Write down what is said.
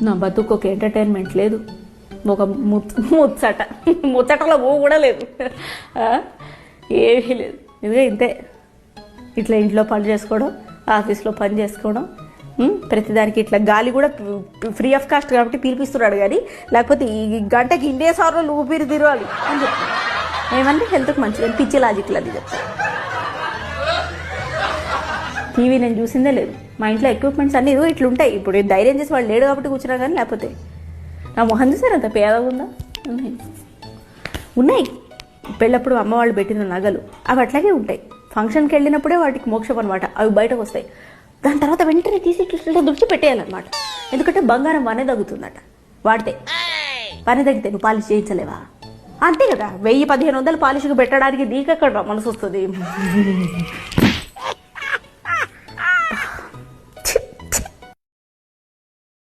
నా బతుకు ఒక ఎంటర్టైన్మెంట్ లేదు, ఒక ముచ్చటలో ఊ కూడా లేదు, ఏమీ లేదు. ఇదిగా ఇంతే, ఇట్లా ఇంట్లో పని చేసుకోవడం, ఆఫీస్లో పని చేసుకోవడం, ప్రతిదానికి ఇట్లా గాలి కూడా ఫ్రీ ఆఫ్ కాస్ట్ కాబట్టి పిలిపిస్తున్నాడు. కానీ లేకపోతే ఈ గంటకి ఇండియా సార్లు ఊపిరి తిరగాలి అని చెప్తాను. ఏమంటే హెల్త్కి మంచిది అని పిచ్చి లాజిక్లు అది చెప్తాను. టీవీ నేను చూసిందే లేదు. మా ఇంట్లో ఎక్విప్మెంట్స్ అన్నీ ఇట్లా ఉంటాయి. ఇప్పుడు ధైర్యం చేసి వాళ్ళు లేడు కాబట్టి కూర్చున్నా కానీ, లేకపోతే నా మొహం చూసారు అంత పేదగా ఉందా. ఉన్నాయి పెళ్ళప్పుడు అమ్మ వాళ్ళు పెట్టిన నగలు అవి అట్లాగే ఉంటాయి. ఫంక్షన్కి వెళ్ళినప్పుడే వాటికి మోక్షం అనమాట. అవి బయటకు వస్తాయి. దాని తర్వాత వెంటనే తీసి ఇట్లా దుడిచి పెట్టేయాలన్నమాట. ఎందుకంటే బంగారం వనే తగ్గుతుందట. వాడితే పని తగ్గితే నువ్వు పాలిష్ చేయించలేవా? అంతే కదా. 1000-1500 పాలిష్కి పెట్టడానికి నీకెక్కడ మనసు వస్తుంది?